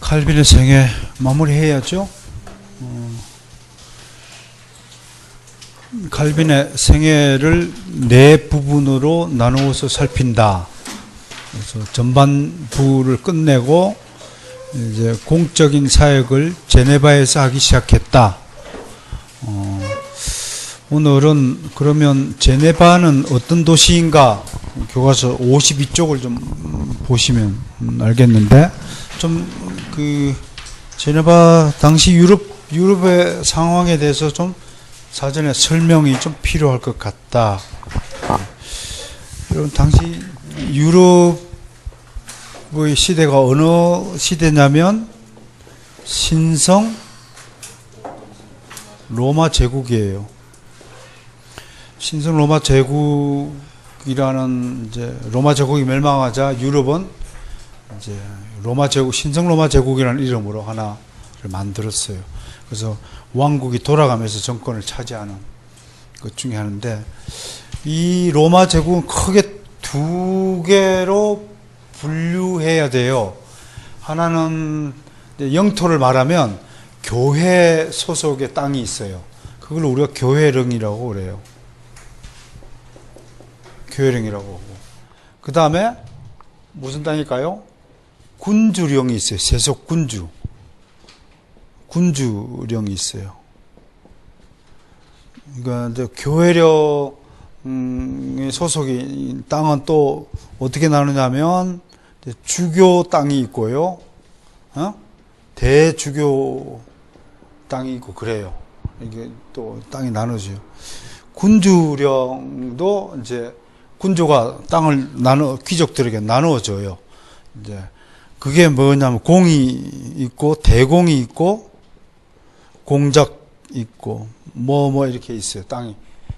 칼빈의 생애 마무리해야죠. 칼빈의 생애를 네 부분으로 나누어서 살핀다. 그래서 전반부를 끝내고 이제 공적인 사역을 제네바에서 하기 시작했다. 오늘은 그러면 제네바는 어떤 도시인가? 교과서 52쪽을 좀 보시면 알겠는데, 좀 그 제네바 당시 유럽의 상황에 대해서 좀 사전에 설명이 좀 필요할 것 같다. 여러분, 당시 유럽의 시대가 어느 시대냐면 신성 로마 제국이에요. 신성 로마 제국이라는 이제 로마 제국이 멸망하자 유럽은 이제 로마 제국, 신성 로마 제국이라는 이름으로 하나를 만들었어요. 그래서 왕국이 돌아가면서 정권을 차지하는 것 중에 하나인데, 이 로마 제국은 크게 두 개로 분류해야 돼요. 하나는 영토를 말하면 교회 소속의 땅이 있어요. 그걸 우리가 교회령이라고 그래요. 교회령이라고 하고. 그 다음에 무슨 땅일까요? 군주령이 있어요. 세속 군주령이 있어요. 그러니까 이제 교회령의 소속인 땅은 또 어떻게 나누냐면 주교 땅이 있고요, 대주교 땅이 있고 그래요. 이게 또 땅이 나눠져요. 군주령도 이제 군주가 땅을 귀족들에게 나누어줘요. 이제 그게 뭐냐면 공이 있고 대공이 있고 공작 있고 뭐 이렇게 있어요. 땅이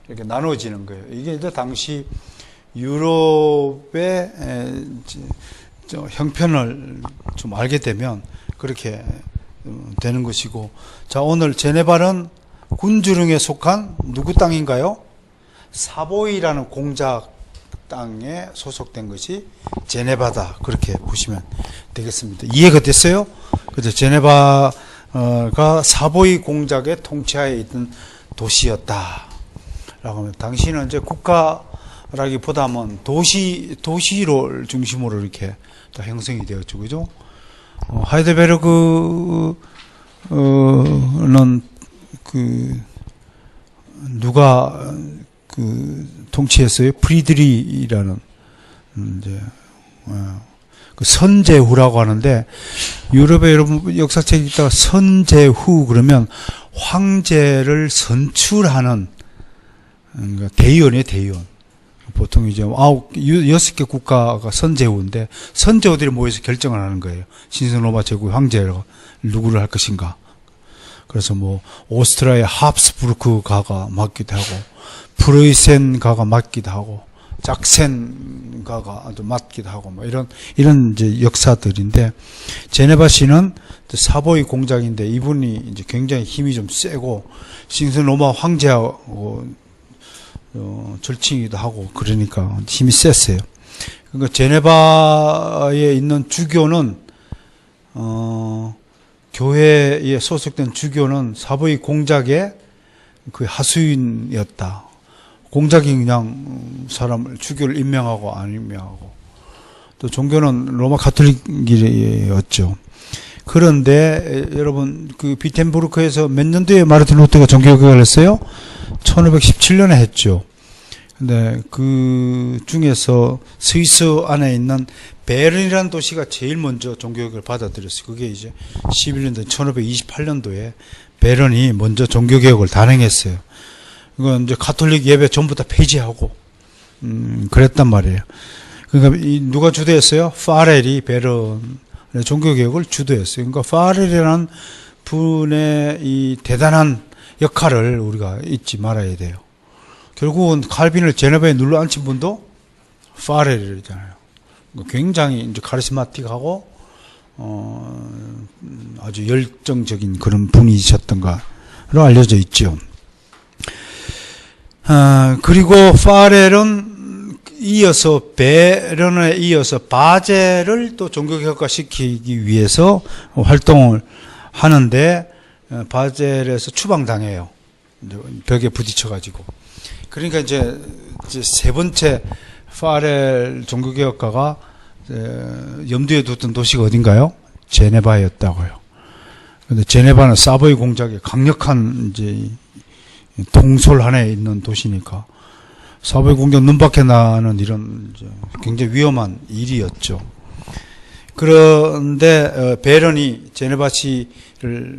이렇게 나눠지는 거예요. 이게 이제 당시 유럽의 형편을 좀 알게 되면 그렇게 되는 것이고, 자, 오늘 제네바는 군주령에 속한 누구 땅인가요? 사보이라는 공작 땅에 소속된 것이 제네바다. 그렇게 보시면 되겠습니다. 이해가 됐어요? 그래서 제네바가 사보이 공작의 통치하에 있던 도시였다 라고 하면, 당시는 이제 국가라기보다는 도시를 중심으로 이렇게 다 형성이 되었죠. 그죠? 하이델베르그는 누가 통치했어요? 프리드리히라는 이제 그 선제후라고 하는데, 유럽의 여러분 역사책 읽다가 선제후 그러면 황제를 선출하는, 그러니까 대의원이에요, 대의원. 보통 이제 6개 국가가 선제후인데, 선제후들이 모여서 결정을 하는 거예요. 신성 로마 제국 황제가 누구를 할 것인가. 그래서 뭐 오스트리아의 합스부르크가가 맡기도 하고, 프로이센가가 맡기도 하고, 짝센가가 맡기도 하고, 뭐 이런 이제 역사들인데, 제네바시는 사보이 공작인데, 이분이 이제 굉장히 힘이 좀 세고, 신성 로마 황제하고 절친이기도 하고, 그러니까 힘이 셌어요. 그러니까 제네바에 있는 주교는 교회에 소속된 주교는 사보이 공작의 그 하수인이었다. 공작이 그냥 사람을, 주교를 임명하고 안 임명하고, 또 종교는 로마 가톨릭이었죠. 그런데 여러분, 그 비텐부르크에서 몇 년도에 마르틴 루터가 종교개혁을 했어요? 1517년에 했죠. 근데 그 중에서 스위스 안에 있는 베른이라는 도시가 제일 먼저 종교개혁을 받아들였어요. 그게 이제 11년도 1528년도에 베른이 먼저 종교개혁을 단행했어요. 이건 이제 가톨릭 예배 전부 다 폐지하고 그랬단 말이에요. 그러니까 누가 주도했어요? 파렐이 베른의 종교개혁을 주도했어요. 그러니까 파렐이라는 분의 이 대단한 역할을 우리가 잊지 말아야 돼요. 결국은 칼빈을 제네바에 눌러 앉힌 분도 파렐이잖아요. 굉장히 이제 카리스마틱하고 아주 열정적인 그런 분이셨던가로 알려져 있죠. 그리고 파렐은 이어서 베른에 이어서 바젤을 또 종교개혁화시키기 위해서 활동을 하는데 바젤에서 추방당해요. 벽에 부딪혀가지고. 그러니까 이제 세 번째 파렐 종교개혁가가 염두에 뒀던 도시가 어딘가요? 제네바였다고요. 근데 제네바는 사보이 공작의 강력한 이제 동솔 안에 있는 도시니까 사보이 공작 눈밖에 나는 이런 굉장히 위험한 일이었죠. 그런데 베른이 제네바시를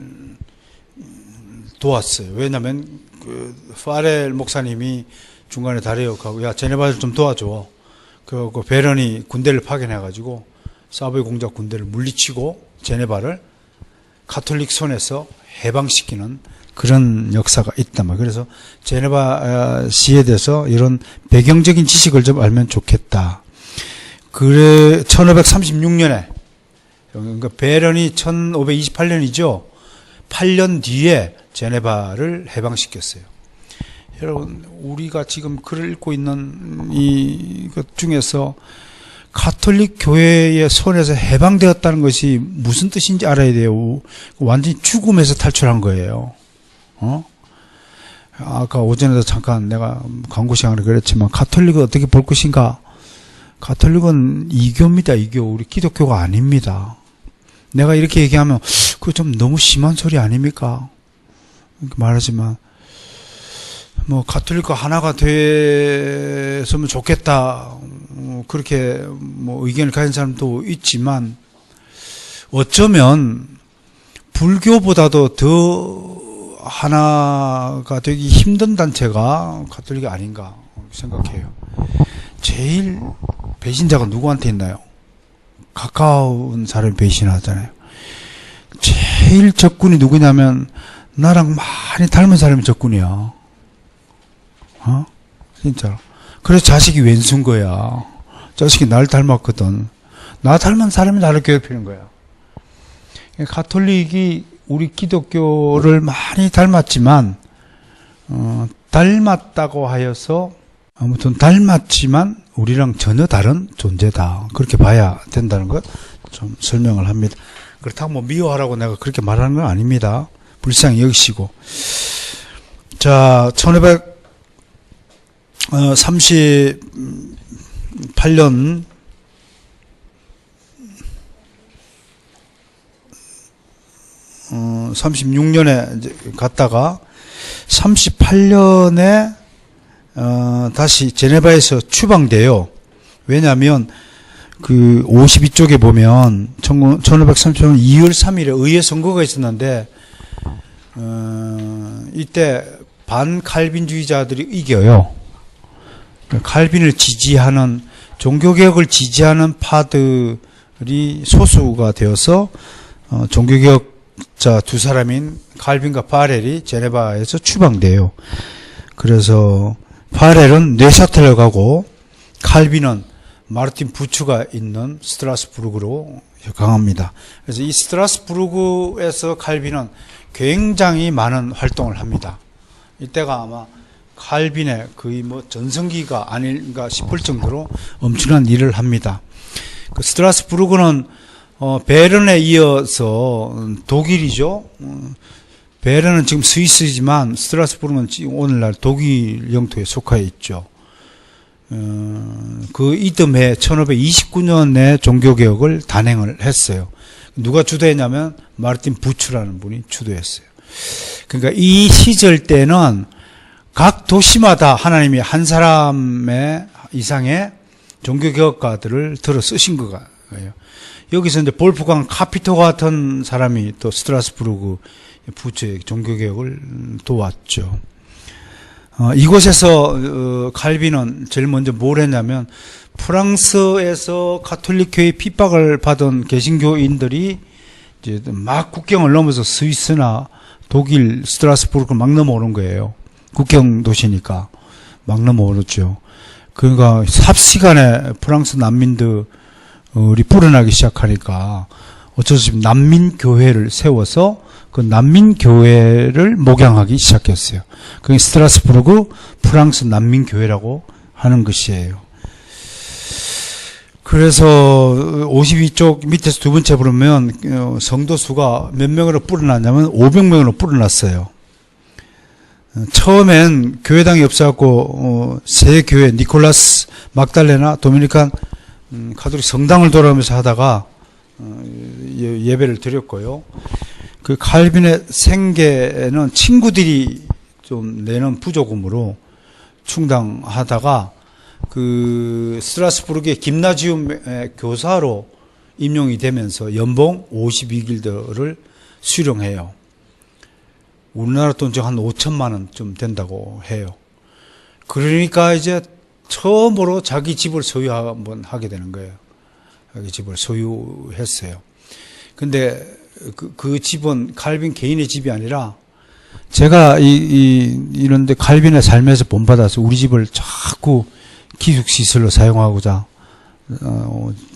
도왔어요. 왜냐하면 그 파렐 목사님이 중간에 다리역하고 야 제네바를 좀 도와줘. 그리고 베른이 군대를 파견해가지고 사보이 공작 군대를 물리치고 제네바를 가톨릭 손에서 해방시키는 그런 역사가 있단 말이에요. 그래서 제네바시에 대해서 이런 배경적인 지식을 좀 알면 좋겠다. 그래 1536년에 그러니까 베른이 1528년이죠. 8년 뒤에 제네바를 해방시켰어요. 여러분 우리가 지금 글을 읽고 있는 이것 중에서 가톨릭 교회의 손에서 해방되었다는 것이 무슨 뜻인지 알아야 돼요. 완전히 죽음에서 탈출한 거예요. 아까 오전에도 잠깐 내가 광고 시간에 그랬지만 가톨릭은 어떻게 볼 것인가? 가톨릭은 이교입니다. 이교. 우리 기독교가 아닙니다. 내가 이렇게 얘기하면 그거 좀 너무 심한 소리 아닙니까? 이렇게 말하지만 뭐 가톨릭과 하나가 됐으면 좋겠다. 그렇게 뭐 의견을 가진 사람도 있지만 어쩌면 불교보다도 더 하나가 되기 힘든 단체가 가톨릭이 아닌가 생각해요. 제일 배신자가 누구한테 있나요? 가까운 사람이 배신하잖아요. 제일 적군이 누구냐면 나랑 많이 닮은 사람이 적군이야. 진짜로. 그래서 자식이 왼수인 거야. 자식이 나를 닮았거든. 나 닮은 사람이 나를 괴롭히는 거야. 가톨릭이 우리 기독교를 많이 닮았지만 닮았다고 하여서 아무튼 닮았지만 우리랑 전혀 다른 존재다. 그렇게 봐야 된다는 것 좀 설명을 합니다. 그렇다고 뭐 미워하라고 내가 그렇게 말하는 건 아닙니다. 불쌍히 여기시고. 자, 1538년 어, 36년에 이제 갔다가 38년에 다시 제네바에서 추방돼요. 왜냐하면 그 52쪽에 보면 1530년 2월 3일에 의회 선거가 있었는데 이때 반칼빈주의자들이 이겨요. 칼빈을 지지하는 종교개혁을 지지하는 파들이 소수가 되어서 종교개혁자 두 사람인 칼빈과 파렐이 제네바에서 추방돼요. 그래서 파렐은 뇌샤텔로 가고 칼빈은 마르틴 부츠가 있는 스트라스부르크로 강합니다. 그래서 이 스트라스부르크에서 칼빈은 굉장히 많은 활동을 합니다. 이때가 아마 칼빈의 거의 뭐 전성기가 아닐까 싶을 정도로 엄청난 일을 합니다. 그 스트라스부르크는 베른에 이어서 독일이죠. 베른은 지금 스위스지만 스트라스부르크는 오늘날 독일 영토에 속해 있죠. 그 이듬해 1529년에 종교개혁을 단행을 했어요. 누가 주도했냐면 마르틴 부츠라는 분이 주도했어요. 그러니까 이 시절 때는 각 도시마다 하나님이 한 사람의 이상의 종교개혁가들을 들어 쓰신 거예요. 여기서 이제 볼프강 카피토 같은 사람이 또 스트라스부르크 부츠의 종교개혁을 도왔죠. 이곳에서 칼빈은 제일 먼저 뭘 했냐면 프랑스에서 가톨릭교회 핍박을 받은 개신교인들이 이제 막 국경을 넘어서 스위스나 독일 스트라스부르크를 막 넘어오는 거예요. 국경 도시니까 막 넘어오죠. 그러니까 삽시간에 프랑스 난민들이 불어나기 시작하니까 어쩔 수 없이 난민교회를 세워서 그 난민교회를 목양하기 시작했어요. 그게 스트라스부르크 프랑스 난민교회라고 하는 것이에요. 그래서 52쪽 밑에서 두 번째 보면 성도 수가 몇 명으로 불어났냐면 500명으로 불어났어요. 처음엔 교회당이 없어갖고 세 교회 니콜라스 막달레나 도미니칸 가톨릭 성당을 돌아오면서 하다가 예배를 드렸고요. 그 칼빈의 생계는 친구들이 좀 내는 부조금으로 충당하다가 그 스트라스부르크의 김나지움의 교사로 임용이 되면서 연봉 52길드를 수령해요. 우리나라 돈 한 5천만 원쯤 된다고 해요. 그러니까 이제 처음으로 자기 집을 소유 한번 하게 되는 거예요. 자기 집을 소유했어요. 근데 그 집은 칼빈 개인의 집이 아니라 제가 이런데 칼빈의 삶에서 본받아서 우리 집을 자꾸 기숙시설로 사용하고자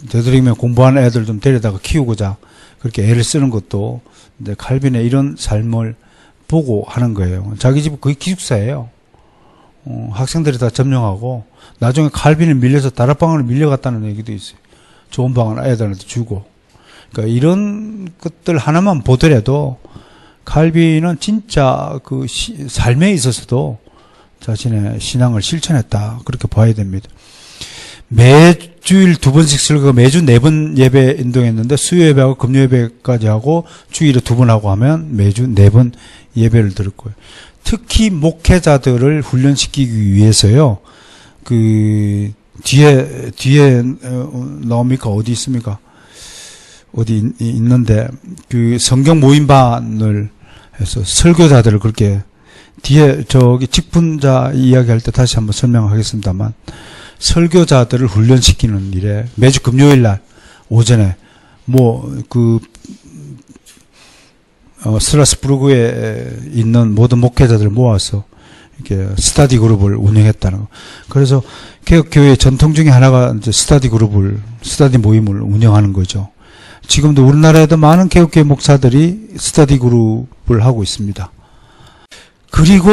되도록이면 공부하는 애들 좀 데려다가 키우고자 그렇게 애를 쓰는 것도 근데 칼빈의 이런 삶을 보고 하는 거예요. 자기 집은 거의 기숙사예요. 학생들이 다 점령하고 나중에 칼빈을 밀려서 다락방으로 밀려갔다는 얘기도 있어요. 좋은 방을 애들한테 주고. 그러니까 이런 것들 하나만 보더라도 칼빈은 진짜 그 삶에 있어서도 자신의 신앙을 실천했다. 그렇게 봐야 됩니다. 매주일 2번씩 설교, 매주 4번 예배 인도했는데 수요 예배하고 금요 예배까지 하고 주일에 2번 하고 하면 매주 4번 예배를 드릴 거예요. 특히 목회자들을 훈련시키기 위해서요. 그 뒤에 나옵니까? 어디 있습니까? 어디 있는데 그 성경 모임반을 해서 설교자들을 그렇게 뒤에 저기 직분자 이야기할 때 다시 한번 설명하겠습니다만 설교자들을 훈련시키는 일에 매주 금요일 날 오전에 스트라스부르크에 있는 모든 목회자들을 모아서 이렇게 스터디 그룹을 운영했다는 거. 그래서 개혁교회의 전통 중에 하나가 이제 스터디 모임을 운영하는 거죠. 지금도 우리나라에도 많은 개혁교회 목사들이 스터디 그룹을 하고 있습니다. 그리고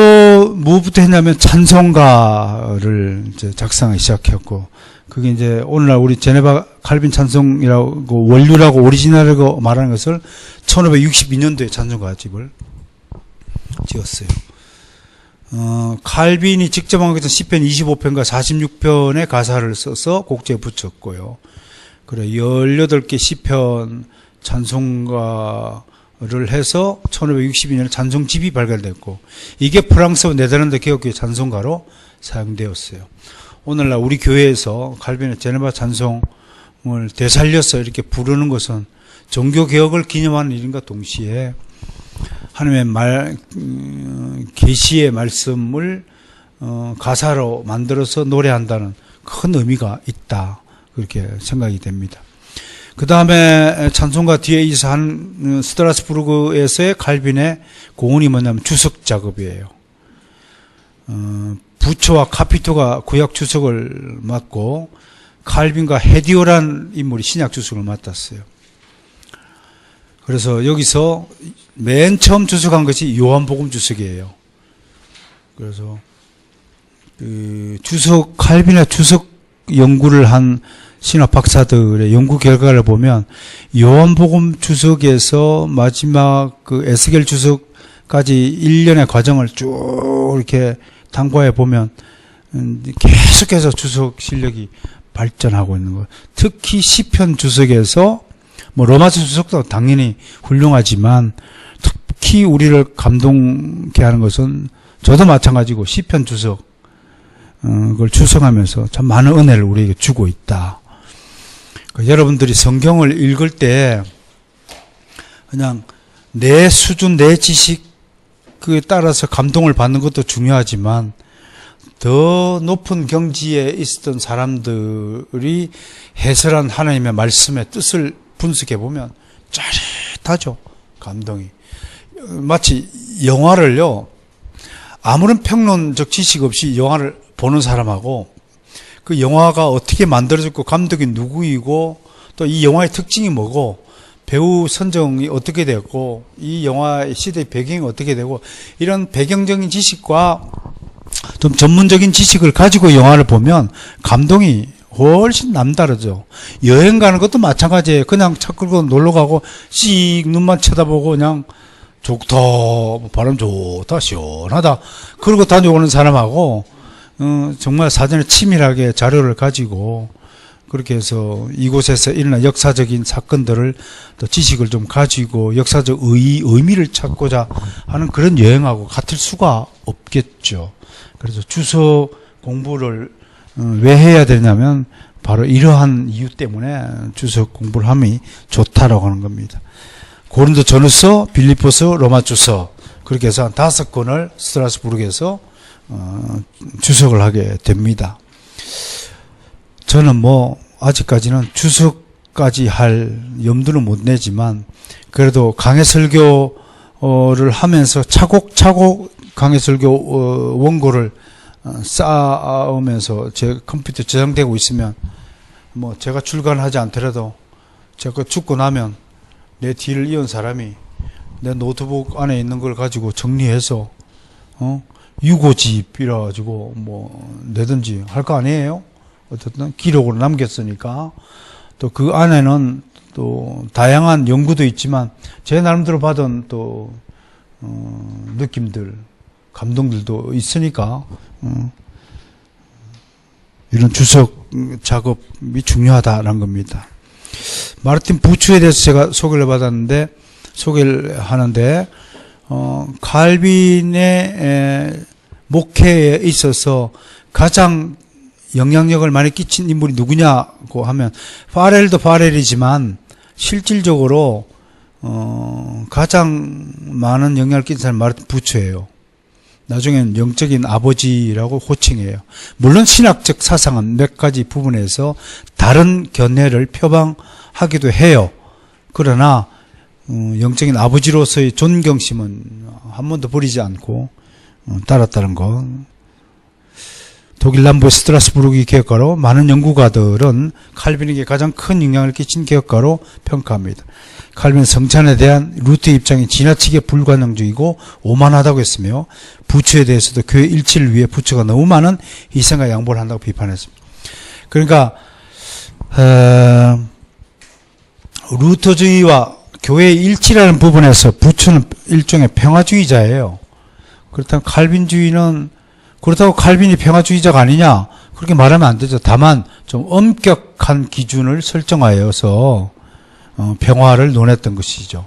뭐부터 했냐면 찬송가를 이제 작성하기 시작했고, 그게 이제 오늘날 우리 제네바 칼빈 찬송이라고 원류라고 오리지널이라고 말하는 것을 1562년도에 찬송가 집을 지었어요. 칼빈이 직접 한 것은 시편 25편과 46편의 가사를 써서 곡지에 붙였고요. 그래 18개 시편 찬송가를 해서 1562년에 찬송집이 발간됐고 이게 프랑스와 네덜란드 개혁교회 찬송가로 사용되었어요. 오늘날 우리 교회에서 칼빈의 제네바 찬송을 되살려서 이렇게 부르는 것은 종교개혁을 기념하는 일인가 동시에 하나님의 계시의 말씀을 가사로 만들어서 노래한다는 큰 의미가 있다. 그렇게 생각이 됩니다. 그 다음에 찬송가 뒤에 이사한 스트라스부르크에서의 칼빈의 공헌이 뭐냐면 주석 작업이에요. 부처와 카피토가 구약 주석을 맡고 칼빈과 헤디오라는 인물이 신약 주석을 맡았어요. 그래서 여기서 맨 처음 주석한 것이 요한복음 주석이에요. 그래서 칼빈의 주석 연구를 한 신학 박사들의 연구 결과를 보면 요한복음 주석에서 마지막 그 에스겔 주석까지 1년의 과정을 쭉 이렇게 탐구해 보면 계속해서 주석 실력이 발전하고 있는 거예요. 특히 시편 주석에서 로마서 주석도 당연히 훌륭하지만 특히 우리를 감동케 하는 것은 저도 마찬가지고 시편 주석 그걸 주석하면서 참 많은 은혜를 우리에게 주고 있다. 여러분들이 성경을 읽을 때 그냥 내 수준, 내 지식에 따라서 감동을 받는 것도 중요하지만 더 높은 경지에 있었던 사람들이 해설한 하나님의 말씀의 뜻을 분석해 보면 짜릿하죠. 감동이. 마치 영화를요. 아무런 평론적 지식 없이 영화를 보는 사람하고 그 영화가 어떻게 만들어졌고 감독이 누구이고 또 이 영화의 특징이 뭐고 배우 선정이 어떻게 됐고 이 영화의 시대의 배경이 어떻게 되고 이런 배경적인 지식과 좀 전문적인 지식을 가지고 영화를 보면 감동이 훨씬 남다르죠. 여행 가는 것도 마찬가지예요. 그냥 차 끌고 놀러 가고 씩 눈만 쳐다보고 그냥 좋다, 바람 좋다, 시원하다 그러고 다녀오는 사람하고 정말 사전에 치밀하게 자료를 가지고 그렇게 해서 이곳에서 일어난 역사적인 사건들을 또 지식을 좀 가지고 역사적 의미를 찾고자 하는 그런 여행하고 같을 수가 없겠죠. 그래서 주석 공부를 왜 해야 되냐면 바로 이러한 이유 때문에 주석 공부를 함이 좋다라고 하는 겁니다. 고린도 전후서, 빌립보서, 로마주서 그렇게 해서 한 5권을 스트라스부르크에서 주석을 하게 됩니다. 저는 뭐 아직까지는 주석까지 할 염두는 못 내지만 그래도 강해설교를 하면서 차곡차곡 강해설교 원고를 쌓으면서 제 컴퓨터에 저장되고 있으면 뭐 제가 출간하지 않더라도 제가 죽고 나면 내 뒤를 이은 사람이 내 노트북 안에 있는 걸 가지고 정리해서 유고집이라 가지고 뭐 내든지 할 거 아니에요. 어쨌든 기록으로 남겼으니까 또 그 안에는 또 다양한 연구도 있지만 제 나름대로 받은 또 느낌들, 감동들도 있으니까 이런 주석 작업이 중요하다라는 겁니다. 마르틴 부추에 대해서 제가 소개를 받았는데 소개를 하는데 칼빈의 목회에 있어서 가장 영향력을 많이 끼친 인물이 누구냐고 하면 파렐도 파렐이지만 실질적으로 가장 많은 영향을 끼친 사람은 마르틴 부추예요. 나중에는 영적인 아버지라고 호칭해요. 물론 신학적 사상은 몇 가지 부분에서 다른 견해를 표방하기도 해요. 그러나 영적인 아버지로서의 존경심은 한 번도 버리지 않고 따랐다는 것. 독일 남부의 스트라스부르크 개혁가로 많은 연구가들은 칼빈에게 가장 큰 영향을 끼친 개혁가로 평가합니다. 칼빈은 성찬에 대한 루트의 입장이 지나치게 불관용적이고 오만하다고 했으며 부처에 대해서도 교회 일치를 위해 부처가 너무 많은 희생과 양보를 한다고 비판했습니다. 그러니까 루터주의와 교회의 일치라는 부분에서 부처는 일종의 평화주의자예요. 그렇다면 칼빈주의는 그렇다고 칼빈이 평화주의자가 아니냐? 그렇게 말하면 안 되죠. 다만 좀 엄격한 기준을 설정하여서 평화를 논했던 것이죠.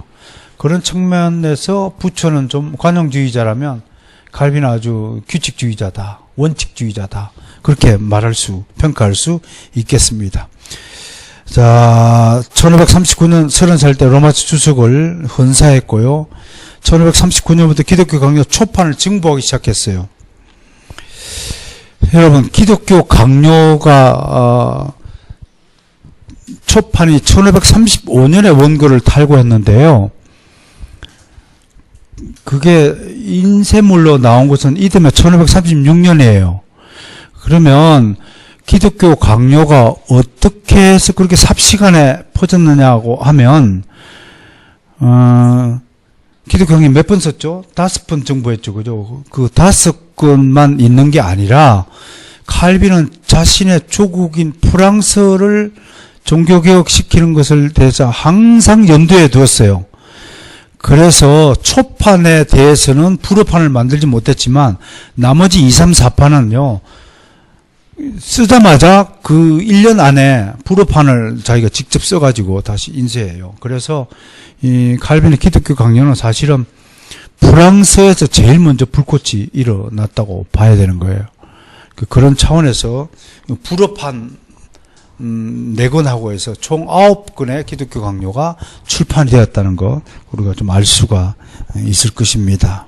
그런 측면에서 부처는 좀 관용주의자라면 칼빈은 아주 규칙주의자다, 원칙주의자다 그렇게 평가할 수 있겠습니다. 자, 1539년 30살 때 로마서 주석을 헌사했고요. 1539년부터 기독교 강요 초판을 증보하기 시작했어요. 여러분, 기독교 강요가 초판이 1535년에 원고를 탈고했는데요. 그게 인쇄물로 나온 것은 이듬해 1536년이에요. 그러면 기독교 강요가 어떻게 해서 그렇게 삽시간에 퍼졌느냐고 하면 기독교 강요 몇 번 썼죠? 5번 정보했죠. 그죠? 그 5건만 있는 게 아니라 칼빈은 자신의 조국인 프랑스를 종교개혁시키는 것을 대해서 항상 염두에 두었어요. 그래서 초판에 대해서는 불어판을 만들지 못했지만 나머지 2, 3, 4판은요. 쓰자마자 그 1년 안에 불어판을 자기가 직접 써가지고 다시 인쇄해요. 그래서 이 칼빈의 기독교 강요는 사실은 프랑스에서 제일 먼저 불꽃이 일어났다고 봐야 되는 거예요. 그런 차원에서 불어판 4권하고 해서 총 9권의 기독교 강요가 출판이 되었다는 거 우리가 좀 알 수가 있을 것입니다.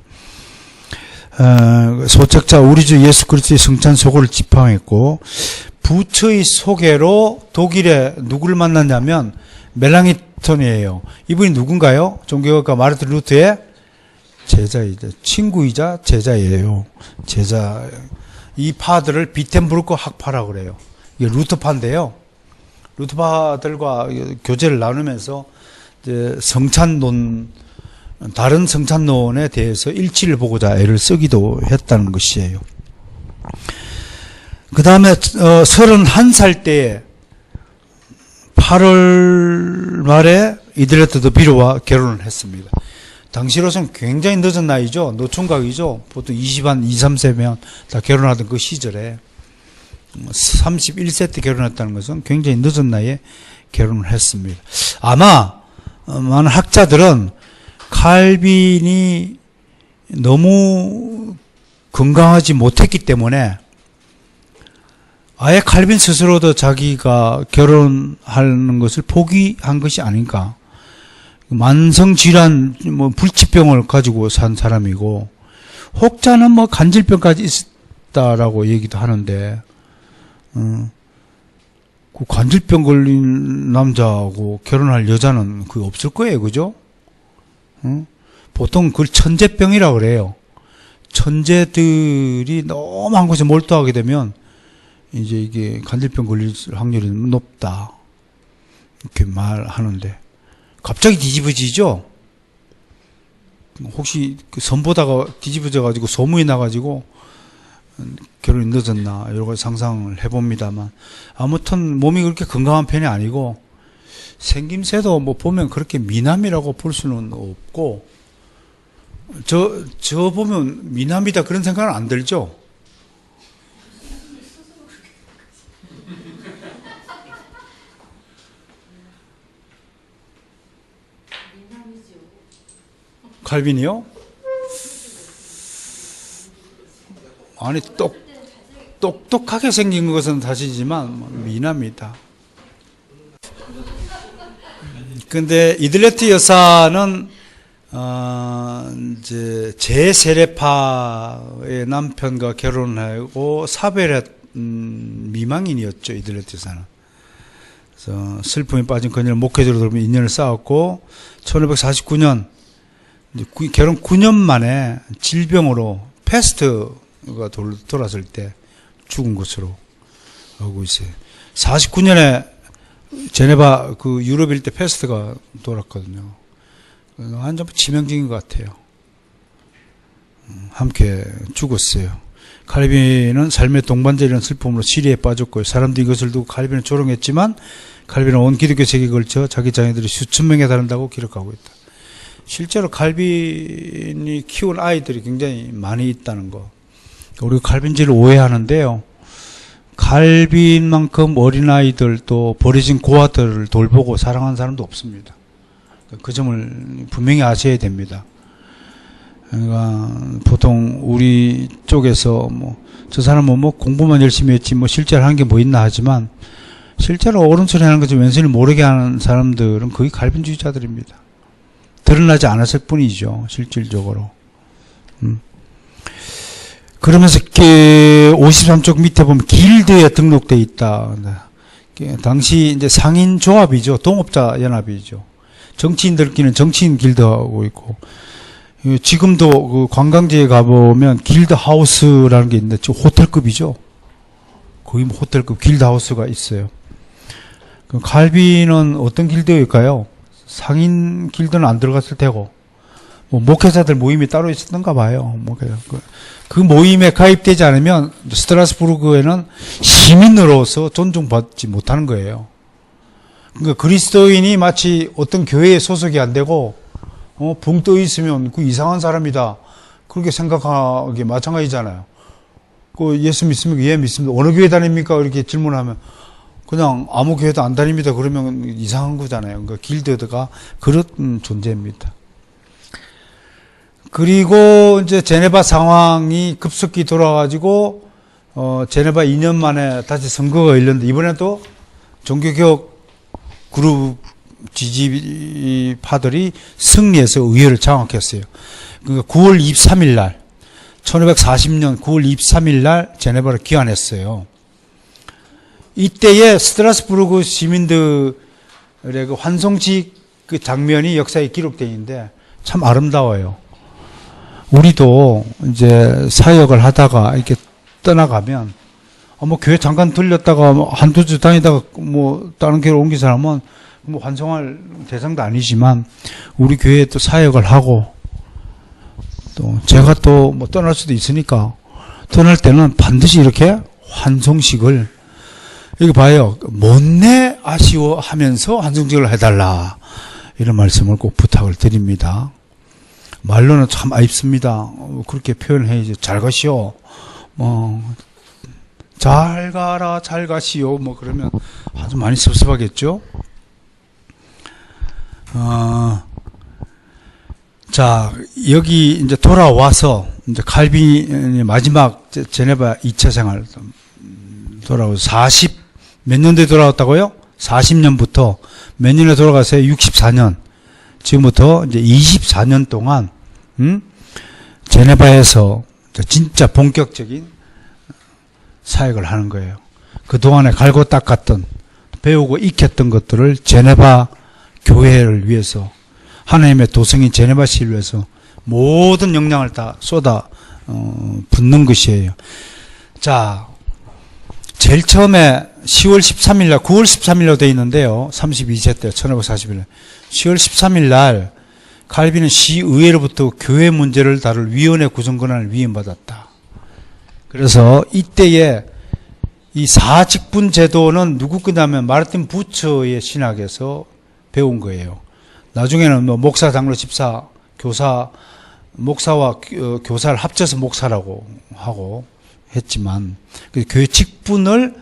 소책자 우리 주 예수 그리스도의 성찬 소고를 지팡했고 부처의 소개로 독일에 누구를 만났냐면 멜랑이톤이에요. 이분이 누군가요? 종교학가 마르틴 루터의 제자이자 친구이자 제자예요. 제자. 이 파들을 비텐부르크 학파라고 그래요. 이게 루터파인데요. 루터파들과 교제를 나누면서 이제 다른 성찬론에 대해서 일치를 보고자 애를 쓰기도 했다는 것이에요. 그 다음에 31살 때에 8월 말에 이들레트 더 비로와 결혼을 했습니다. 당시로서는 굉장히 늦은 나이죠. 노총각이죠. 보통 23세면 다 결혼하던 그 시절에 31세 때 결혼했다는 것은 굉장히 늦은 나이에 결혼을 했습니다. 아마 많은 학자들은 칼빈이 너무 건강하지 못했기 때문에 아예 칼빈 스스로도 자기가 결혼하는 것을 포기한 것이 아닌가. 만성질환, 불치병을 가지고 산 사람이고, 혹자는 간질병까지 있었다라고 얘기도 하는데, 그 관절병 걸린 남자하고 결혼할 여자는 그 없을 거예요, 그죠? 보통 그걸 천재병이라고 그래요. 천재들이 너무 한 곳에 몰두하게 되면 이제 이게 관절병 걸릴 확률이 높다 이렇게 말하는데 갑자기 뒤집어지죠? 혹시 그 선 보다가 뒤집어져 가지고 소문이 나 가지고 결혼이 늦었나 여러 가지 상상을 해봅니다만 아무튼 몸이 그렇게 건강한 편이 아니고 생김새도 보면 그렇게 미남이라고 볼 수는 없고 저 보면 미남이다 그런 생각은 안 들죠? 칼빈이요? 아니 똑똑하게 생긴 것은 사실이지만 미남이다. 근데 이들레트 여사는 이제 제세례파의 남편과 결혼하고 사베렛 미망인이었죠. 이들레트 여사는. 그래서 슬픔에 빠진 그녀를 목회자로 돌보며 인연을 쌓았고 1549년 결혼 9년 만에 질병으로 패스트가 돌았을 때 죽은 것으로 알고 있어요. 49년에 제네바 그 유럽일 때 패스트가 돌았거든요. 완전 치명적인 것 같아요. 함께 죽었어요. 칼빈은 삶의 동반자라는 슬픔으로 시리에 빠졌고요. 사람들이 이것을 두고 칼빈을 조롱했지만 칼빈은 온 기독교 세계에 걸쳐 자기 자녀들이 수천 명에 달한다고 기록하고 있다. 실제로 칼빈이 키운 아이들이 굉장히 많이 있다는 거. 우리가 칼빈주의를 오해하는데요. 칼빈만큼 어린아이들 또 버려진 고아들을 돌보고 사랑하는 사람도 없습니다. 그 점을 분명히 아셔야 됩니다. 그러니까 보통 우리 쪽에서 저 사람은 공부만 열심히 했지 실제로 하는 게 뭐 있나 하지만 실제로 옳은 소리 하는 것을 왼손을 모르게 하는 사람들은 거의 칼빈주의자들입니다. 드러나지 않았을 뿐이죠, 실질적으로. 그러면서 53쪽 밑에 보면 길드에 등록되어 있다. 당시 이제 상인 조합이죠, 동업자 연합이죠. 정치인들끼리는 정치인 길드하고 있고, 지금도 그 관광지에 가보면 길드 하우스라는 게 있는데, 저 호텔급이죠. 거의 호텔급 길드 하우스가 있어요. 그럼 칼빈은 어떤 길드일까요? 상인 길드는 안 들어갔을 테고, 목회자들 모임이 따로 있었던가 봐요. 그 모임에 가입되지 않으면 스트라스부르크에는 시민으로서 존중받지 못하는 거예요. 그러니까 그리스도인이 마치 어떤 교회에 소속이 안 되고, 붕 떠 있으면 그 이상한 사람이다. 그렇게 생각하기 마찬가지잖아요. 그 예수 믿습니까? 예, 믿습니다. 어느 교회 다닙니까? 이렇게 질문하면 그냥 아무 교회도 안 다닙니다. 그러면 이상한 거잖아요. 그러니까 길드가 그런 존재입니다. 그리고 이제 제네바 상황이 급속히 돌아가지고 제네바 2년 만에 다시 선거가 열렸는데 이번에도 종교개혁 그룹 지지파들이 승리해서 의회를 장악했어요. 그러니까 9월 23일 날 1540년 9월 23일 날 제네바를 귀환했어요. 이때에 스트라스부르크 시민들의 그 환송식 그 장면이 역사에 기록되어 있는데 참 아름다워요. 우리도 이제 사역을 하다가 이렇게 떠나가면, 교회 잠깐 들렸다가 한두 주 다니다가 다른 교회로 옮긴 사람은 환송할 대상도 아니지만, 우리 교회에 또 사역을 하고, 또 제가 또 떠날 수도 있으니까, 떠날 때는 반드시 이렇게 환송식을, 여기 봐요. 못내 아쉬워하면서 환송식을 해달라. 이런 말씀을 꼭 부탁을 드립니다. 말로는 참 아쉽습니다. 그렇게 표현해야지. 잘 가시오. 잘 가라, 잘 가시오. 그러면 아주 많이 섭섭하겠죠? 자, 여기 이제 돌아와서, 이제 칼빈이 마지막 제네바 2차 생활 돌아와서 몇 년도에 돌아왔다고요? 40년부터 몇 년에 돌아가세요? 64년. 지금부터 이제 24년 동안, 제네바에서 진짜 본격적인 사역을 하는 거예요. 그동안에 갈고 닦았던, 배우고 익혔던 것들을 제네바 교회를 위해서, 하나님의 도성인 제네바시를 위해서 모든 역량을 다 쏟아 붓는 것이에요. 자, 제일 처음에 10월 13일 날, 9월 13일 날 되어 있는데요. 32세 때, 1541년. 10월 13일 날, 칼빈은 시의회로부터 교회 문제를 다룰 위원회 구성 권한을 위임받았다. 그래서 이때에 이 사직분 제도는 누구 거냐면 마르틴 부처의 신학에서 배운 거예요. 나중에는 목사, 장로, 집사, 교사, 목사와 교사를 합쳐서 목사라고 하고 했지만, 교회 직분을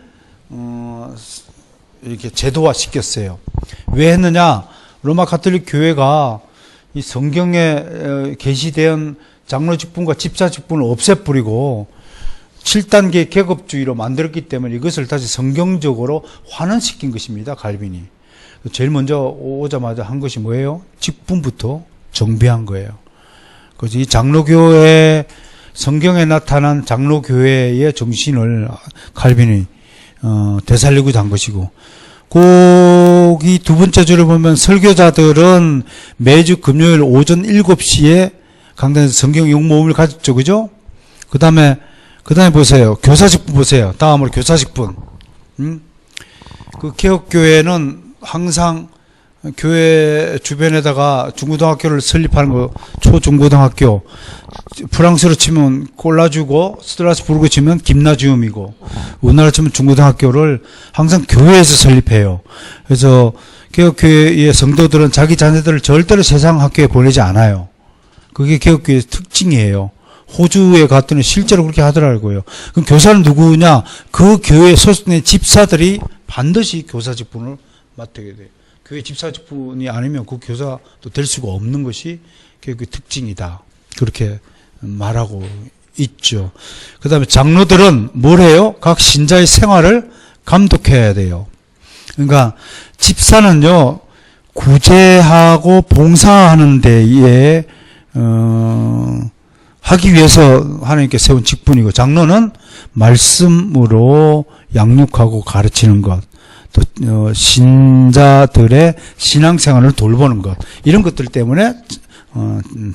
이렇게 제도화 시켰어요. 왜 했느냐? 로마 가톨릭 교회가 이 성경에 게시된 장로 직분과 집사 직분을 없애버리고 7단계 계급주의로 만들었기 때문에 이것을 다시 성경적으로 환원시킨 것입니다. 칼빈이. 제일 먼저 오자마자 한 것이 뭐예요? 직분부터 정비한 거예요. 그래서 이 장로교회, 성경에 나타난 장로교회의 정신을 칼빈이 되살리고자 한 것이고, 거기 두 번째 줄을 보면 설교자들은 매주 금요일 오전 7시에 강단에서 성경 용모음을 가졌죠. 그죠? 그 다음에 보세요. 교사직분 보세요. 다음으로 교사직분. 그 개혁교회는 항상 교회 주변에다가 중고등학교를 설립하는 거, 초중고등학교. 프랑스로 치면 콜라주고, 스트라스부르크 치면 김나지움이고, 우리나라 치면 중고등학교를 항상 교회에서 설립해요. 그래서 개혁교회의 성도들은 자기 자녀들을 절대로 세상 학교에 보내지 않아요. 그게 개혁교회의 특징이에요. 호주에 갔더니 실제로 그렇게 하더라고요. 그럼 교사는 누구냐? 그 교회 소속된 집사들이 반드시 교사 직분을 맡게 돼요. 교회 집사 직분이 아니면 그 교사도 될 수가 없는 것이 교육의 특징이다. 그렇게 말하고 있죠. 그 다음에 장로들은 뭘 해요? 각 신자의 생활을 감독해야 돼요. 그러니까 집사는요, 구제하고 봉사하는 데에 하기 위해서 하나님께 세운 직분이고, 장로는 말씀으로 양육하고 가르치는 것, 또 신자들의 신앙생활을 돌보는 것, 이런 것들 때문에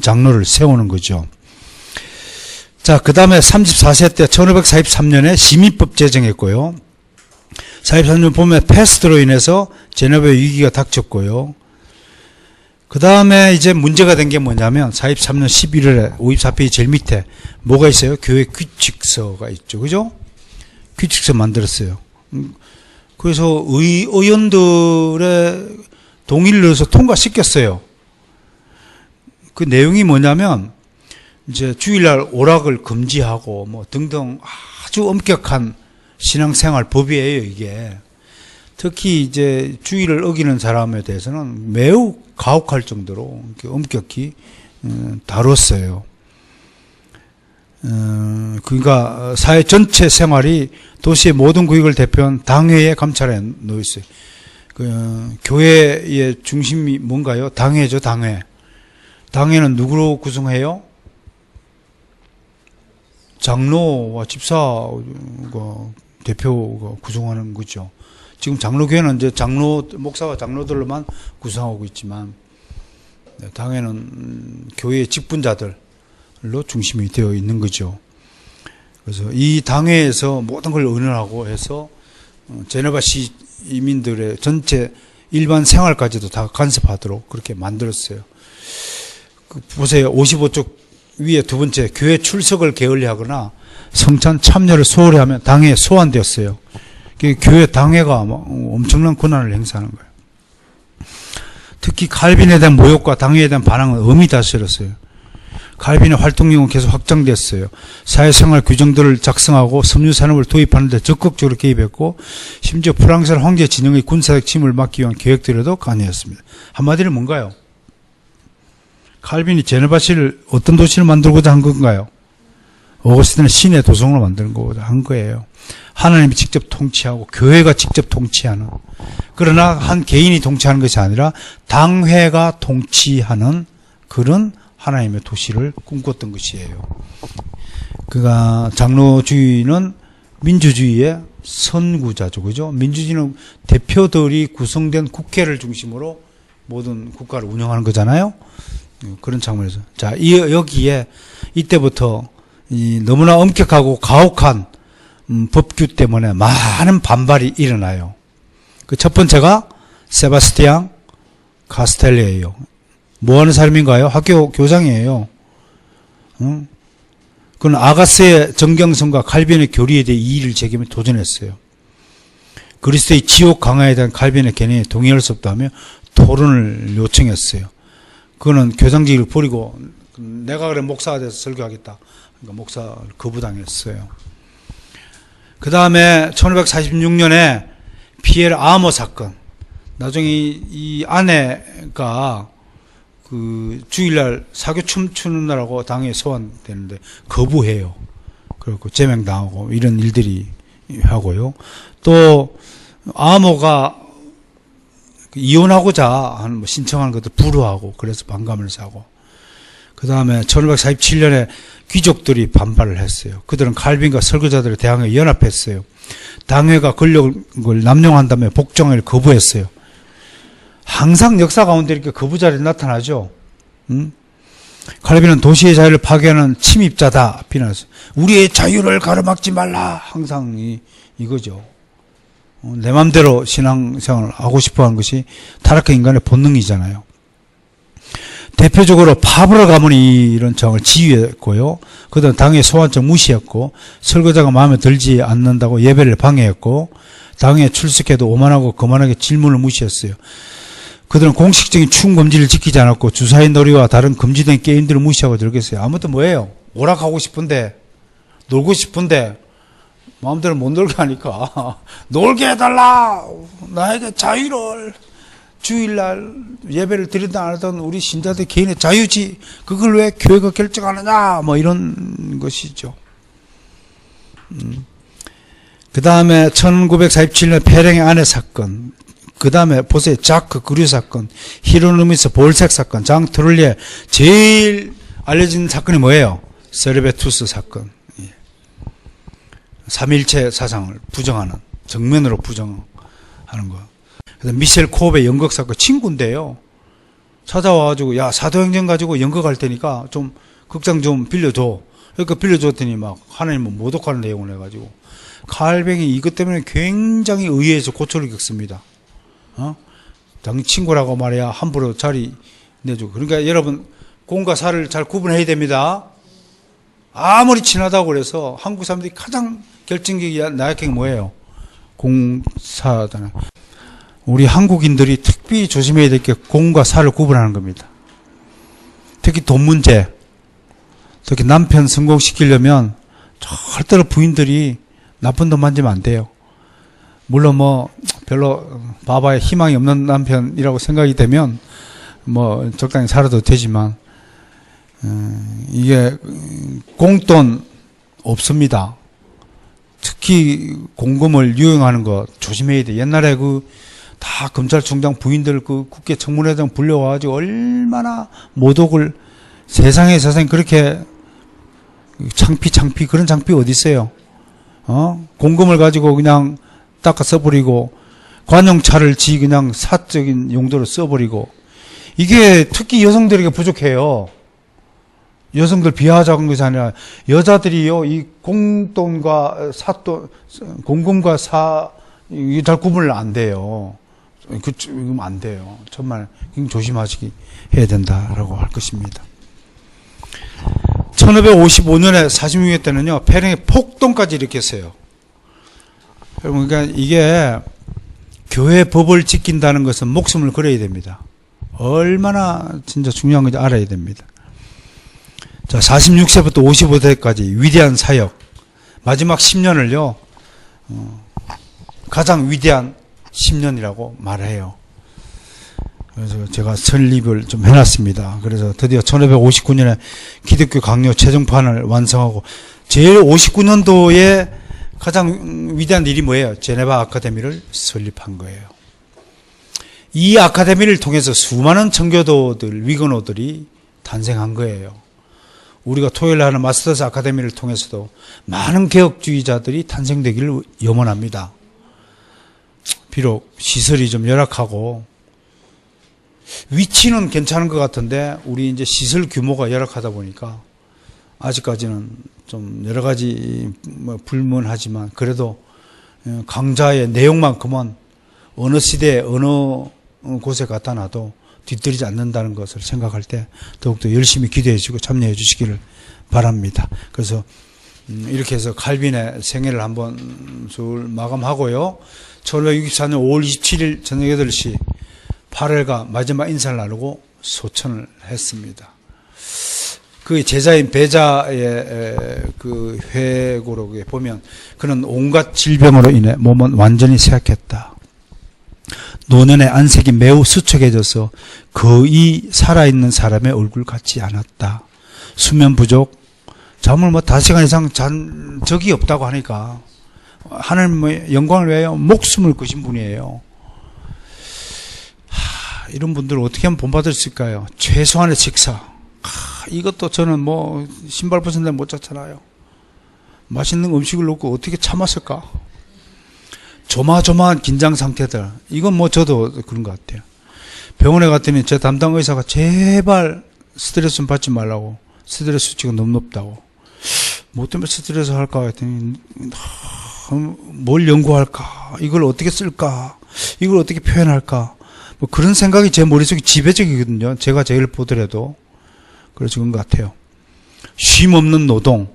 장로를 세우는 거죠. 자, 그 다음에 34세 때 1543년에 시민법 제정했고요. 43년 보면 패스트로 인해서 제네바 위기가 닥쳤고요. 그 다음에 이제 문제가 된 게 뭐냐면 43년 11월에 54페이지 제일 밑에 뭐가 있어요? 교회 규칙서가 있죠. 그죠? 규칙서 만들었어요. 그래서 의원들의 동의를 넣어서 통과시켰어요. 그 내용이 뭐냐면 이제 주일날 오락을 금지하고 뭐 등등 아주 엄격한 신앙생활 법이에요, 이게. 특히 이제 주의를 어기는 사람에 대해서는 매우 가혹할 정도로 엄격히 다뤘어요. 그러니까 사회 전체 생활이 도시의 모든 구역을 대표한 당회의 감찰에 놓여 있어요. 교회의 중심이 뭔가요? 당회죠, 당회. 당회는 누구로 구성해요? 장로와 집사가 대표가 구성하는 거죠. 지금 장로교회는 이제 목사와 장로들로만 구성하고 있지만, 당회는 교회의 직분자들로 중심이 되어 있는 거죠. 그래서 이 당회에서 모든 걸 의논하고 해서 제네바 시민들의 전체 일반 생활까지도 다 간섭하도록 그렇게 만들었어요. 보세요. 55쪽 위에 두 번째, 교회 출석을 게을리하거나 성찬 참여를 소홀히 하면 당회에 소환되었어요. 교회 당회가 엄청난 권한을 행사하는 거예요. 특히 칼빈에 대한 모욕과 당회에 대한 반항은 엄히 다스렸어요. 칼빈의 활동력은 계속 확장됐어요. 사회생활 규정들을 작성하고 섬유산업을 도입하는 데 적극적으로 개입했고 심지어 프랑스 황제 진영의 군사적 침을 막기 위한 계획들에도 관여했습니다. 한마디로 뭔가요? 칼빈이 제네바시를 어떤 도시를 만들고자 한 건가요? 오거스틴은 신의 도성으로 만드는 거고자 한 거예요. 하나님이 직접 통치하고 교회가 직접 통치하는, 그러나 한 개인이 통치하는 것이 아니라 당회가 통치하는 그런 하나님의 도시를 꿈꿨던 것이에요. 그가 장로주의는 민주주의의 선구자죠. 그죠? 민주주의는 대표들이 구성된 국회를 중심으로 모든 국가를 운영하는 거잖아요. 그런 장면에서. 자, 여기에 이때부터 너무나 엄격하고 가혹한 법규 때문에 많은 반발이 일어나요. 그 첫 번째가 세바스티앙 카스텔리예요. 뭐 하는 사람인가요? 학교 교장이에요. 그는 아가스의 정경성과 칼빈의 교리에 대해 이의를 제기하며 도전했어요. 그리스도의 지옥 강화에 대한 칼빈의 견해에 동의할 수 없다며 토론을 요청했어요. 그는 교장직을 버리고 내가 그래 목사가 돼서 설교하겠다. 그러니까 목사를 거부당했어요. 그 다음에 1546년에 피에르 아모 사건. 나중에 이 아내가 그 주일날 사교 춤추는 날하고 당에 소환되는데 거부해요. 그리고 제명당하고 이런 일들이 하고요. 또 아모가 이혼하고자 하는 신청하는 것도 불허하고 그래서 반감을 사고. 그 다음에 1547년에 귀족들이 반발을 했어요. 그들은 칼빈과 설교자들의 대항에 연합했어요. 당회가 권력을 남용한다며 복종을 거부했어요. 항상 역사 가운데 이렇게 거부자들이 나타나죠. 칼빈은 도시의 자유를 파괴하는 침입자다 비난했어요. 우리의 자유를 가로막지 말라. 항상 이거죠. 내 맘대로 신앙생활을 하고 싶어하는 것이 타락한 인간의 본능이잖아요. 대표적으로 파브르 가문이 이런 정을 지휘했고요. 그들은 당의 소환청 무시했고 설교자가 마음에 들지 않는다고 예배를 방해했고 당에 출석해도 오만하고 거만하게 질문을 무시했어요. 그들은 공식적인 춤 금지를 지키지 않았고 주사위 놀이와 다른 금지된 게임들을 무시하고 즐겼어요. 아무튼 뭐예요? 오락하고 싶은데 놀고 싶은데 마음대로 못 놀게 하니까 놀게 해달라. 나에게 자유를. 주일날 예배를 드린다 안 하던 우리 신자들 개인의 자유지 그걸 왜 교회가 결정하느냐 뭐 이런 것이죠. 그 다음에 1947년 페랭의 아내 사건, 그 다음에 보세요. 자크 그류 사건, 히로노미스 볼색 사건, 장 트롤리에 제일 알려진 사건이 뭐예요? 세르베투스 사건. 3.1체 사상을 부정하는, 정면으로 부정하는 거. 그래서 미셸 코업의 연극 사건, 친구인데요. 찾아와가지고, 야, 사도행전 가지고 연극할 테니까 좀, 극장 좀 빌려줘. 그러니까 빌려줬더니 막, 하나님은 모독하는 내용을 해가지고. 칼뱅이 이것 때문에 굉장히 의회에서 고초를 겪습니다. 당연히 친구라고 말해야 함부로 자리 내주고. 그러니까 여러분, 공과 사를 잘 구분해야 됩니다. 아무리 친하다고 그래서 한국 사람들이 가장 결정적인 나약한 게 뭐예요? 공사잖아요. 우리 한국인들이 특별히 조심해야 될 게 공과 사를 구분하는 겁니다. 특히 돈 문제, 특히 남편 성공시키려면 절대로 부인들이 나쁜 돈 만지면 안 돼요. 물론 뭐 별로 바바에 희망이 없는 남편이라고 생각이 되면 뭐 적당히 살아도 되지만 이게 공돈 없습니다. 특히 공금을 유용하는 거 조심해야 돼. 옛날에 다 검찰총장 부인들 국회 청문회장 불려와가지고 얼마나 모독을 세상에 그렇게 창피 그런 창피 어디 있어요? 공금을 가지고 그냥 닦아 써버리고 관용차를 그냥 사적인 용도로 써버리고 이게 특히 여성들에게 부족해요. 여성들 비하작은 것이 아니라 여자들이요 이 공돈과 사돈 공금과 이게 잘 구분을 안 돼요. 이건 안 돼요. 정말 조심하시기 해야 된다라고 할 것입니다. 1555년에 46회 때는요, 폐령에 폭동까지 일으켰어요. 그러니까 이게 교회 법을 지킨다는 것은 목숨을 걸어야 됩니다. 얼마나 진짜 중요한 건지 알아야 됩니다. 자, 46세부터 55세까지 위대한 사역, 마지막 10년을요, 가장 위대한 10년이라고 말해요. 그래서 제가 설립을 좀 해놨습니다. 그래서 드디어 1559년에 기독교 강요 최종판을 완성하고, 제일 59년도에 가장 위대한 일이 뭐예요? 제네바 아카데미를 설립한 거예요. 이 아카데미를 통해서 수많은 청교도들, 위건호들이 탄생한 거예요. 우리가 토요일에 하는 마스터스 아카데미를 통해서도 많은 개혁주의자들이 탄생되기를 염원합니다. 비록 시설이 좀 열악하고 위치는 괜찮은 것 같은데 우리 이제 시설 규모가 열악하다 보니까 아직까지는 좀 여러 가지 불문하지만 그래도 강좌의 내용만큼은 어느 시대에 어느 곳에 갖다 놔도 뒤떨리지 않는다는 것을 생각할 때 더욱더 열심히 기도해 주시고 참여해 주시기를 바랍니다. 그래서 이렇게 해서 칼빈의 생애를 한번 술 마감하고요. 1564년 5월 27일 저녁 8시 8일가 마지막 인사를 나누고 소천을 했습니다. 그 제자인 배자의 그 회고록에 보면 그는 온갖 질병으로 인해 몸은 완전히 쇠약했다. 노년의 안색이 매우 수척해져서 거의 살아있는 사람의 얼굴 같지 않았다. 수면 부족, 잠을 5시간 이상 잔 적이 없다고 하니까 하나님 영광을 위하여 목숨을 거신 분이에요. 이런 분들을 어떻게 하면 본받을 수 있을까요? 최소한의 식사. 이것도 저는 신발 벗은 데 못 잤잖아요. 맛있는 음식을 놓고 어떻게 참았을까? 조마조마한 긴장 상태들. 이건 저도 그런 것 같아요. 병원에 갔더니 제 담당 의사가 제발 스트레스 좀 받지 말라고. 스트레스 수치가 너무 높다고. 뭐 때문에 스트레스 할까 했더니 뭘 연구할까? 이걸 어떻게 쓸까? 이걸 어떻게 표현할까? 그런 생각이 제 머릿속에 지배적이거든요. 제가 제일 보더라도. 그래서 그런 것 같아요. 쉼 없는 노동.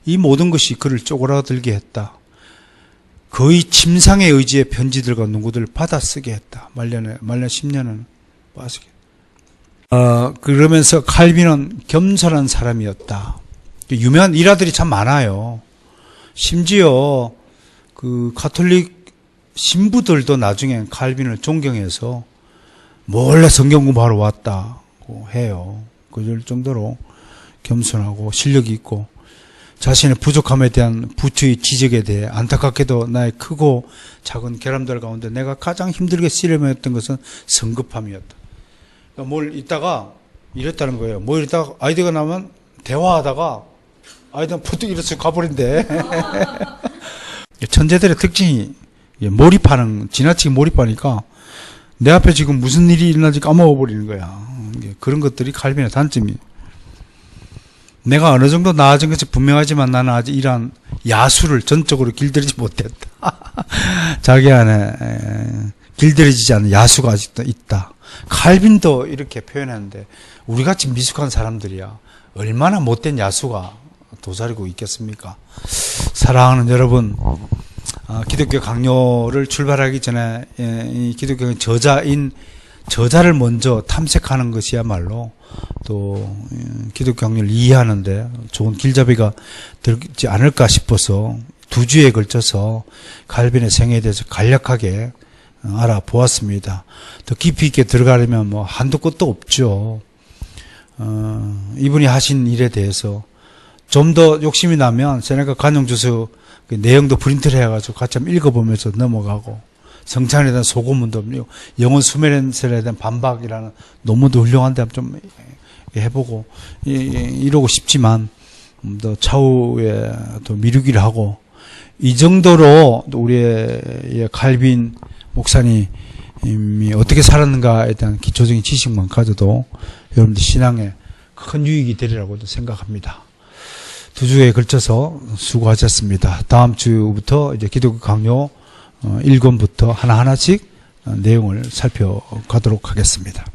이 모든 것이 그를 쪼그라들게 했다. 거의 침상의 의지의 편지들과 문구들을 받아쓰게 했다. 말년 10년은 빠지게. 그러면서 칼빈은 겸손한 사람이었다. 유명한 일화들이 참 많아요. 심지어 그 가톨릭 신부들도 나중에 칼빈을 존경해서 몰래 성경 공부하러 왔다고 해요. 그럴 정도로 겸손하고 실력이 있고 자신의 부족함에 대한 부처의 지적에 대해 안타깝게도 나의 크고 작은 결함들 가운데 내가 가장 힘들게 씨름했던 것은 성급함이었다. 그러니까 뭘 있다가 이랬다는 거예요. 뭘 있다가 아이디어가 나면 대화하다가 아이디어가 퍼뜩 이렇게 가버린대. 천재들의 특징이 지나치게 몰입하니까 내 앞에 지금 무슨 일이 일어나지 까먹어버리는 거야. 그런 것들이 칼빈의 단점이에요. 내가 어느 정도 나아진 것이 분명하지만 나는 아직 이러한 야수를 전적으로 길들이지 못했다. 자기 안에 길들여지지 않은 야수가 아직도 있다. 칼빈도 이렇게 표현했는데 우리같이 미숙한 사람들이야 얼마나 못된 야수가 도사리고 있겠습니까? 사랑하는 여러분, 기독교 강요를 출발하기 전에 이 기독교 저자를 먼저 탐색하는 것이야말로 또 기독교 강요를 이해하는데 좋은 길잡이가 되지 않을까 싶어서 2주에 걸쳐서 칼빈의 생애에 대해서 간략하게 알아보았습니다. 더 깊이 있게 들어가려면 한도 끝도 없죠. 이분이 하신 일에 대해서 좀 더 욕심이 나면 세네카 간용주서 그 내용도 프린트를 해가지고 같이 한번 읽어보면서 넘어가고 성찬에 대한 소고문도 영혼 수메렌셀에 대한 반박이라는 논문도 훌륭한데 좀 해보고 이러고 싶지만 더 차후에 또 미루기를 하고 이 정도로 우리의 칼빈 목사님이 어떻게 살았는가에 대한 기초적인 지식만 가져도 여러분들 신앙에 큰 유익이 되리라고 생각합니다. 2주에 걸쳐서 수고하셨습니다. 다음 주부터 이제 기독교 강요 1권부터 하나하나씩 내용을 살펴가도록 하겠습니다.